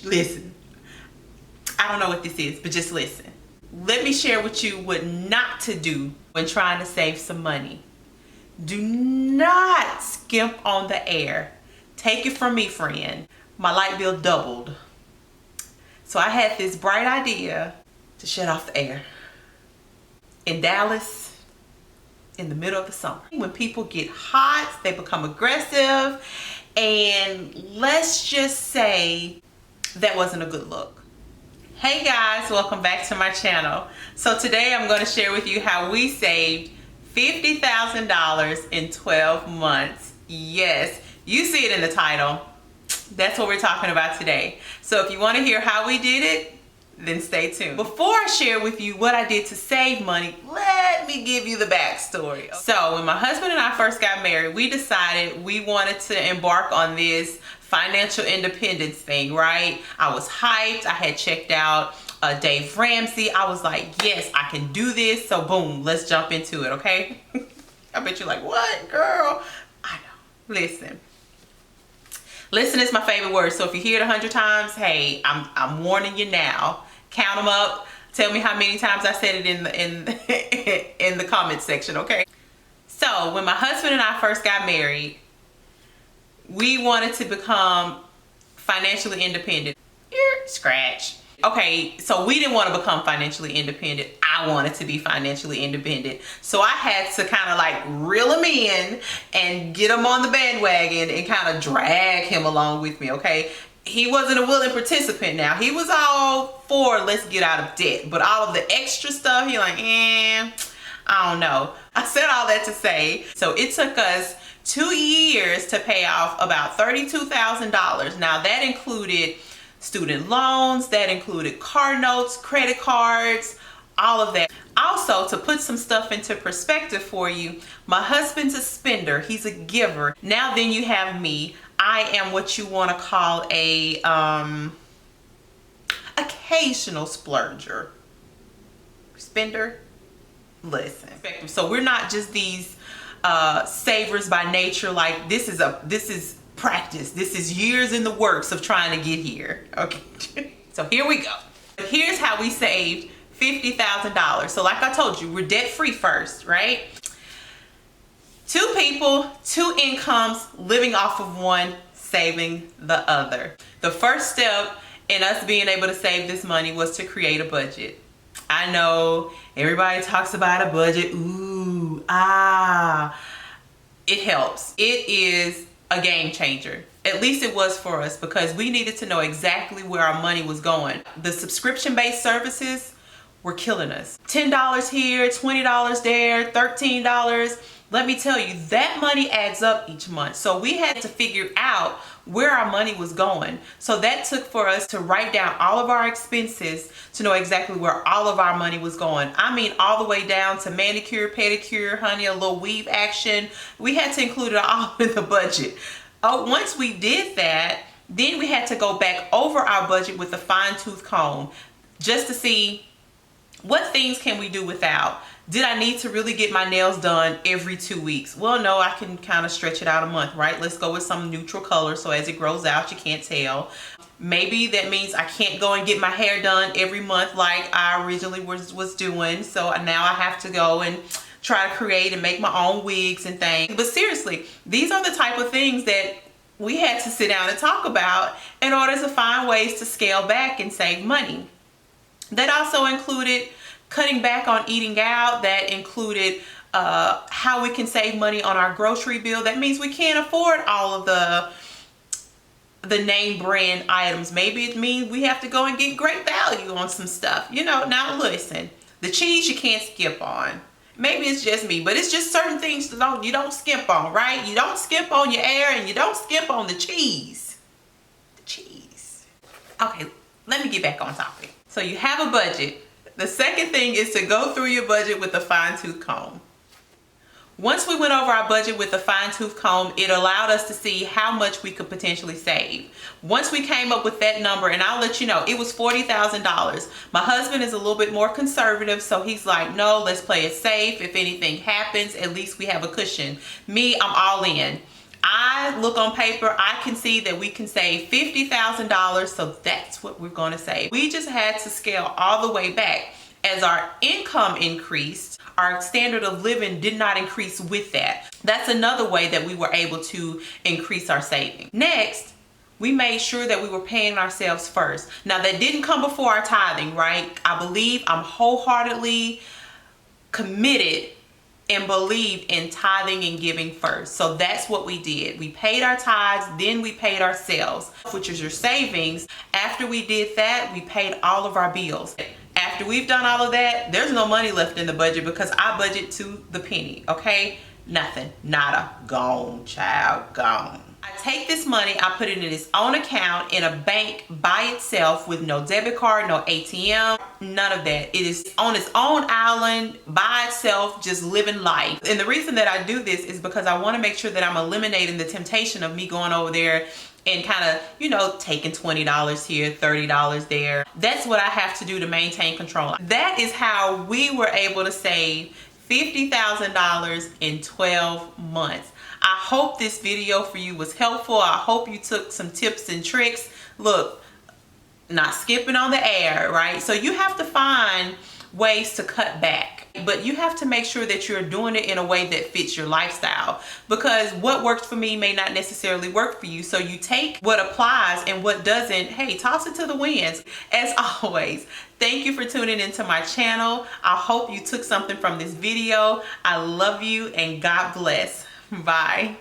listen. I don't know what this is, but just listen. Let me share with you what not to do when trying to save some money. Do not skimp on the air. Take it from me, friend. My light bill doubled. So I had this bright idea to shut off the air. In Dallas, in the middle of the summer. When people get hot, they become aggressive. And let's just say that wasn't a good look. Hey guys, welcome back to my channel. So today I'm going to share with you how we saved $50,000 in 12 months. Yes, you see it in the title. That's what we're talking about today. So if you want to hear how we did it, then stay tuned. Before I share with you what I did to save money, let me give you the backstory. So when my husband and I first got married, we decided we wanted to embark on this financial independence thing, right? I was hyped. I had checked out Dave Ramsey. I was like, yes, I can do this. So boom, let's jump into it, okay? I bet you're like, what, girl? I know. Listen. Listen is my favorite word. So if you hear it 100 times, hey, I'm warning you now. Count them up. Tell me how many times I said it in the comment section, okay? So when my husband and I first got married, we wanted to become financially independent. Scratch. Okay, so we didn't want to become financially independent. I wanted to be financially independent. So I had to kind of like reel him in and get him on the bandwagon and kind of drag him along with me, okay? He wasn't a willing participant now. He was all for let's get out of debt. But all of the extra stuff, he like, I don't know. I said all that to say, so it took us 2 years to pay off about $32,000. Now that included student loans, that included car notes, credit cards, all of that. Also, to put some stuff into perspective for you, my husband's a spender, he's a giver. Now then you have me. I am what you want to call a occasional splurger. Spender? Listen. So we're not just these savers by nature. Like this is practice. This is years in the works of trying to get here. Okay. So here we go. Here's how we saved $50,000. So like I told you, we're debt free first, right? 2 people, 2 incomes, living off of one, saving the other. The first step in us being able to save this money was to create a budget. I know everybody talks about a budget. Ooh, it helps. It is a game changer. At least it was for us, because we needed to know exactly where our money was going. The subscription-based services were killing us. $10 here, $20 there, $13. Let me tell you, that money adds up each month. So we had to figure out where our money was going. So that took for us to write down all of our expenses to know exactly where all of our money was going. I mean, all the way down to manicure, pedicure, honey, a little weave action. We had to include it all in the budget. Once we did that, then we had to go back over our budget with a fine-tooth comb just to see what things can we do without. Did I need to really get my nails done every 2 weeks? Well, no, I can kind of stretch it out a month, right? Let's go with some neutral color so as it grows out, you can't tell. Maybe that means I can't go and get my hair done every month like I originally was doing. So now I have to go and try to create and make my own wigs and things. But seriously, these are the type of things that we had to sit down and talk about in order to find ways to scale back and save money. That also included cutting back on eating out. That included how we can save money on our grocery bill. That means we can't afford all of the name brand items. Maybe it means we have to go and get great value on some stuff. You know, now listen, the cheese you can't skip on. Maybe it's just me, but it's just certain things that you don't skip on, right? You don't skip on your air, and you don't skip on the cheese. The cheese. Okay, let me get back on topic. So you have a budget. The second thing is to go through your budget with a fine-tooth comb. Once we went over our budget with a fine-tooth comb, it allowed us to see how much we could potentially save. Once we came up with that number, and I'll let you know, it was $40,000. My husband is a little bit more conservative, so he's like, no, let's play it safe. If anything happens, at least we have a cushion. Me, I'm all in. I look on paper, I can see that we can save $50,000, so that's what we're going to save. We just had to scale all the way back. As our income increased, our standard of living did not increase with that. That's another way that we were able to increase our savings. Next, we made sure that we were paying ourselves first. Now, that didn't come before our tithing, right? I'm wholeheartedly committed and believe in tithing and giving first. So that's what we did. We paid our tithes, then we paid ourselves, which is your savings. After we did that, we paid all of our bills. After we've done all of that, there's no money left in the budget because I budget to the penny, okay? Nothing, nada, gone, child, gone. I take this money, I put it in its own account in a bank by itself with no debit card, no ATM, none of that. It is on its own island by itself, just living life. And the reason that I do this is because I want to make sure that I'm eliminating the temptation of me going over there and kind of, you know, taking $20 here, $30 there. That's what I have to do to maintain control. That is how we were able to save $50,000 in 12 months. I hope this video for you was helpful. I hope you took some tips and tricks. Look, not skipping on the air, right? So you have to find ways to cut back, but you have to make sure that you're doing it in a way that fits your lifestyle, because what works for me may not necessarily work for you. So you take what applies, and what doesn't, hey, toss it to the winds. As always, thank you for tuning into my channel. I hope you took something from this video. I love you and God bless. Bye.